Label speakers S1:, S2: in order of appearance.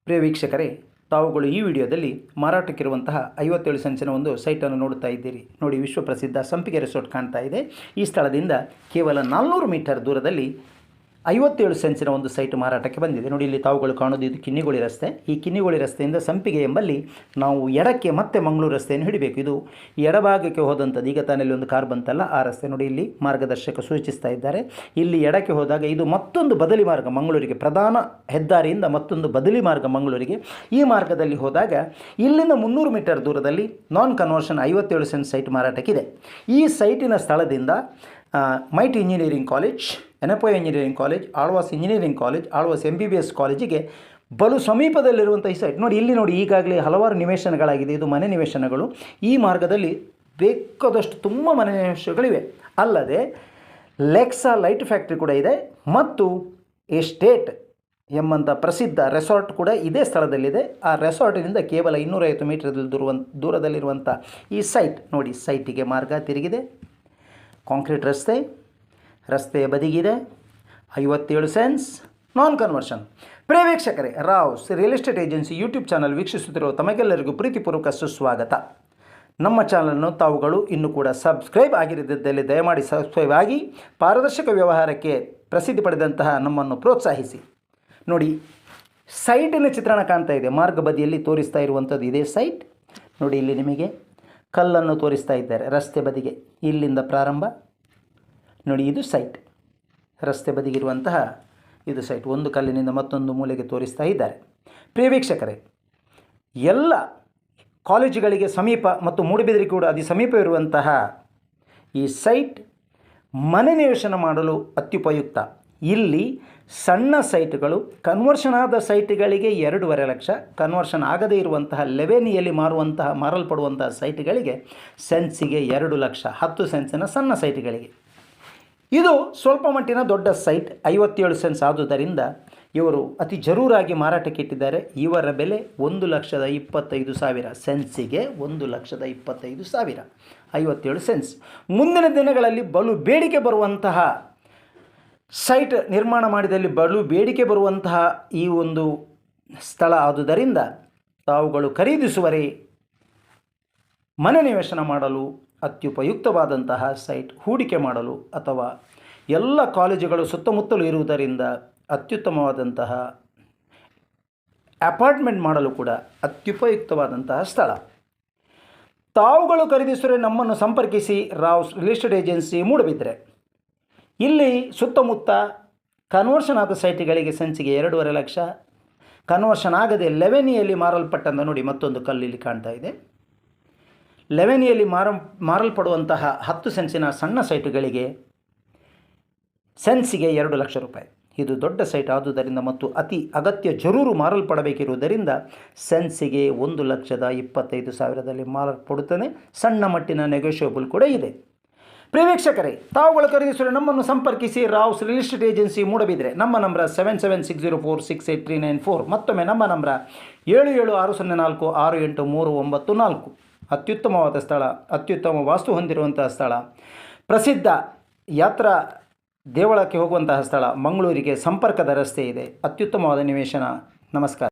S1: ಪ್ರಿಯ ವೀಕ್ಷಕರೇ, ತಾವುಗಳು ಈ ವಿಡಿಯೋದಲ್ಲಿ ಮಾರಾಟಕ್ಕಿರುವಂತಹ 57 ಸೆನ್ಸಿನ ಒಂದು ಸೈಟನ್ನು ನೋಡುತ್ತಾ ಇದ್ದೀರಿ. ನೋಡಿ, ವಿಶ್ವಪ್ರಸಿದ್ಧ ಸಂಪಿಗೆ ರೆಸಾರ್ಟ್ ಕಾಣ್ತಾ ಇದೆ. ಈ ಸ್ಥಳದಿಂದ ಕೇವಲ 400 ಮೀಟರ್ ದೂರದಲ್ಲಿ 57 ಸೆನ್ಸಿನ ಒಂದು ಸೈಟ್ ಮಾರಾಟಕ್ಕೆ ಬಂದಿದೆ. ನೋಡಿ, ಇಲ್ಲಿ ತಾವುಗಳು ಕಾಣೋದು ಇದು ಕಿನ್ನಿಗೋಳಿ ರಸ್ತೆ. ಈ ಕಿನ್ನಿಗೋಳಿ ರಸ್ತೆಯಿಂದ ಸಂಪಿಗೆ ಎಂಬಲ್ಲಿ ನಾವು ಎಡಕ್ಕೆ ಮತ್ತೆ ಮಂಗಳೂರು ರಸ್ತೆಯನ್ನು ಹಿಡಿಬೇಕು. ಇದು ಎಡಭಾಗಕ್ಕೆ ಹೋದಂಥದ್ದು. ಈಗ ತಾನಲ್ಲಿ ಒಂದು ಕಾರ್ ಬಂತಲ್ಲ, ಆ ರಸ್ತೆ ನೋಡಿ, ಇಲ್ಲಿ ಮಾರ್ಗದರ್ಶಕ ಸೂಚಿಸ್ತಾ ಇದ್ದಾರೆ. ಇಲ್ಲಿ ಎಡಕ್ಕೆ ಹೋದಾಗ ಇದು ಮತ್ತೊಂದು ಬದಲಿ ಮಾರ್ಗ ಮಂಗಳೂರಿಗೆ, ಪ್ರಧಾನ ಹೆದ್ದಾರಿಯಿಂದ ಮತ್ತೊಂದು ಬದಲಿ ಮಾರ್ಗ ಮಂಗಳೂರಿಗೆ. ಈ ಮಾರ್ಗದಲ್ಲಿ ಹೋದಾಗ ಇಲ್ಲಿಂದ 300 ಮೀಟರ್ ದೂರದಲ್ಲಿ ನಾನ್ ಕನ್ವರ್ಷನ್ 57 ಸೆನ್ಸ್ ಸೈಟ್ ಮಾರಾಟಕ್ಕಿದೆ. ಈ ಸೈಟಿನ ಸ್ಥಳದಿಂದ MITE engineering college, Yenepoya engineering college, Alva's engineering college, Alva's MBBS ಕಾಲೇಜಿಗೆ ಬಲು ಸಮೀಪದಲ್ಲಿರುವಂಥ ಈ ಸೈಟ್ ನೋಡಿ. ಇಲ್ಲಿ ನೋಡಿ, ಈಗಾಗಲೇ ಹಲವಾರು ನಿವೇಶನಗಳಾಗಿದೆ. ಇದು ಮನೆ ನಿವೇಶನಗಳು. ಈ ಮಾರ್ಗದಲ್ಲಿ ಬೇಕಾದಷ್ಟು ತುಂಬ ಮನೆ ನಿವೇಶನಗಳಿವೆ. ಅಲ್ಲದೆ ಲೆಕ್ಸಾ ಲೈಟ್ ಫ್ಯಾಕ್ಟ್ರಿ ಕೂಡ ಇದೆ ಮತ್ತು ಎಸ್ಟೇಟ್ ಎಂಬಂಥ ಪ್ರಸಿದ್ಧ ರೆಸಾರ್ಟ್ ಕೂಡ ಇದೇ ಸ್ಥಳದಲ್ಲಿದೆ. ಆ ರೆಸಾರ್ಟಿನಿಂದ ಕೇವಲ 250 ಮೀಟರ್ ದೂರದಲ್ಲಿರುವಂಥ ಈ ಸೈಟ್ ನೋಡಿ. ಸೈಟಿಗೆ ಮಾರ್ಗ ತಿರುಗಿದೆ, ಕಾಂಕ್ರೀಟ್ ರಸ್ತೆಯ ಬದಿಗಿದೆ, 57 ಸೆನ್ಸ್ ನಾನ್ ಕನ್ವರ್ಷನ್. ಪ್ರಿಯ ವೀಕ್ಷಕರೇ, Rao's real estate agency YouTube channel ವೀಕ್ಷಿಸುತ್ತಿರುವ ತಮಗೆಲ್ಲರಿಗೂ ಪ್ರೀತಿಪೂರ್ವಕ ಸುಸ್ವಾಗತ. ನಮ್ಮ ಚಾನಲನ್ನು ತಾವುಗಳು ಇನ್ನೂ ಕೂಡ ಸಬ್ಸ್ಕ್ರೈಬ್ ಆಗಿರದಿದ್ದಲ್ಲಿ ದಯಮಾಡಿ ಸಬ್ಸ್ಕ್ರೈಬ್ ಆಗಿ ಪಾರದರ್ಶಕ ವ್ಯವಹಾರಕ್ಕೆ ಪ್ರಸಿದ್ಧಿ ಪಡೆದಂತಹ ನಮ್ಮನ್ನು ಪ್ರೋತ್ಸಾಹಿಸಿ. ನೋಡಿ, ಸೈಟಿನ ಚಿತ್ರಣ ಕಾಣ್ತಾ ಇದೆ. ಮಾರ್ಗ ಬದಿಯಲ್ಲಿ ತೋರಿಸ್ತಾ ಇರುವಂಥದ್ದು ಇದೇ ಸೈಟ್ ನೋಡಿ. ಇಲ್ಲಿ ನಿಮಗೆ ಕಲ್ಲನ್ನು ತೋರಿಸ್ತಾ ಇದ್ದಾರೆ ರಸ್ತೆ ಬದಿಗೆ. ಇಲ್ಲಿಂದ ಪ್ರಾರಂಭ ನೋಡಿ, ಇದು ಸೈಟ್. ರಸ್ತೆ ಬದಿಗಿರುವಂತಹ ಇದು ಸೈಟ್. ಒಂದು ಕಲ್ಲಿನಿಂದ ಮತ್ತೊಂದು ಮೂಲೆಗೆ ತೋರಿಸ್ತಾ ಇದ್ದಾರೆ. ಪ್ರಿಯ ವೀಕ್ಷಕರೇ, ಎಲ್ಲ ಕಾಲೇಜುಗಳಿಗೆ ಸಮೀಪ ಮತ್ತು ಮೂಡುಬಿದಿರೆ ಕೂಡ ಅತಿ ಸಮೀಪವಿರುವಂತಹ ಈ ಸೈಟ್ ಮನೆ ನಿವೇಶನ ಮಾಡಲು ಅತ್ಯುಪಯುಕ್ತ. ಇಲ್ಲಿ ಸಣ್ಣ ಸೈಟ್ಗಳು, ಕನ್ವರ್ಷನ್ ಆದ ಸೈಟ್ಗಳಿಗೆ 2.5 ಲಕ್ಷ, ಕನ್ವರ್ಷನ್ ಆಗದೇ ಇರುವಂತಹ ಲೆವೆನಿಯಲ್ಲಿ ಮಾರಲ್ಪಡುವಂತಹ ಸೈಟ್ಗಳಿಗೆ ಸೆನ್ಸಿಗೆ 2 ಲಕ್ಷ, 10 ಸೆನ್ಸಿನ ಸಣ್ಣ ಸೈಟ್ಗಳಿಗೆ. ಇದು ಸ್ವಲ್ಪ ಮಟ್ಟಿನ ದೊಡ್ಡ ಸೈಟ್ 57 ಸೆನ್ಸ್ ಆದುದರಿಂದ ಇವರು ಅತಿ ಜರೂರಾಗಿ ಮಾರಾಟಕ್ಕೆ ಇಟ್ಟಿದ್ದಾರೆ. ಇವರ ಬೆಲೆ 1,25,000 ಸೆನ್ಸಿಗೆ 1,25,000 57 ಸೆನ್ಸ್. ಮುಂದಿನ ದಿನಗಳಲ್ಲಿ ಬಲು ಬೇಡಿಕೆ ಬರುವಂತಹ ಸೈಟ್ ನಿರ್ಮಾಣ ಮಾಡಿದಲ್ಲಿ ಬಲು ಬೇಡಿಕೆ ಬರುವಂತಹ ಈ ಒಂದು ಸ್ಥಳ ಆದುದರಿಂದ ತಾವುಗಳು ಖರೀದಿಸುವರೇ ಮನೆ ನಿವೇಶನ ಮಾಡಲು ಅತ್ಯುಪಯುಕ್ತವಾದಂತಹ ಸೈಟ್, ಹೂಡಿಕೆ ಮಾಡಲು ಅಥವಾ ಎಲ್ಲ ಕಾಲೇಜುಗಳು ಸುತ್ತಮುತ್ತಲೂ ಇರುವುದರಿಂದ ಅತ್ಯುತ್ತಮವಾದಂತಹ ಅಪಾರ್ಟ್ಮೆಂಟ್ ಮಾಡಲು ಕೂಡ ಅತ್ಯುಪಯುಕ್ತವಾದಂತಹ ಸ್ಥಳ. ತಾವುಗಳು ಖರೀದಿಸಿದರೆ ನಮ್ಮನ್ನು ಸಂಪರ್ಕಿಸಿ. Rao's real estate agency, Moodbidri. ಇಲ್ಲಿ ಸುತ್ತಮುತ್ತ ಕನ್ವರ್ಷನ್ ಆದ ಸೈಟ್ಗಳಿಗೆ ಸೆನ್ಸಿಗೆ 2.5 ಲಕ್ಷ, ಕನ್ವರ್ಷನ್ ಆಗದೆ ಲೆವೆನಿಯಲ್ಲಿ ಮಾರಲ್ಪಟ್ಟಂಥ ನೋಡಿ, ಮತ್ತೊಂದು ಕಲ್ಲು ಇಲ್ಲಿ ಕಾಣ್ತಾ ಇದೆ. ಲೆವೆನಿಯಲ್ಲಿ ಮಾರಲ್ಪಡುವಂತಹ 10 ಸೆನ್ಸಿನ ಸಣ್ಣ ಸೈಟುಗಳಿಗೆ ಸೆನ್ಸಿಗೆ 2 ಲಕ್ಷ ರೂಪಾಯಿ. ಇದು ದೊಡ್ಡ ಸೈಟ್ ಆದುದರಿಂದ ಮತ್ತು ಅತಿ ಅಗತ್ಯ ಜರೂರು ಮಾರಲ್ಪಡಬೇಕಿರುವುದರಿಂದ ಸೆನ್ಸಿಗೆ 1,25,000 ಮಾರಲ್ಪಡುತ್ತದೆ. ಸಣ್ಣ ಮಟ್ಟಿನ ನೆಗೋಷಿಯಬಲ್ ಕೂಡ ಇದೆ. ಪ್ರಿಯ ವೀಕ್ಷಕರೇ, ತಾವುಗಳು ಖರೀದಿಸಿದರೆ ನಮ್ಮನ್ನು ಸಂಪರ್ಕಿಸಿ. Rao's real estate agency, Moodbidri. ನಮ್ಮ ನಂಬರ್ 7760468394. ಮತ್ತೊಮ್ಮೆ ನಮ್ಮ ನಂಬರ್ 7760468394. ಅತ್ಯುತ್ತಮವಾದ ಸ್ಥಳ, ಅತ್ಯುತ್ತಮ ವಾಸ್ತು ಹೊಂದಿರುವಂತಹ ಸ್ಥಳ, ಪ್ರಸಿದ್ಧ ಯಾತ್ರಾ ದೇವಳಕ್ಕೆ ಹೋಗುವಂತಹ ಸ್ಥಳ. ಮಂಗಳೂರಿಗೆ ಸಂಪರ್ಕದ ರಸ್ತೆ ಇದೆ. ಅತ್ಯುತ್ತಮವಾದ ನಿವೇಶನ. ನಮಸ್ಕಾರ.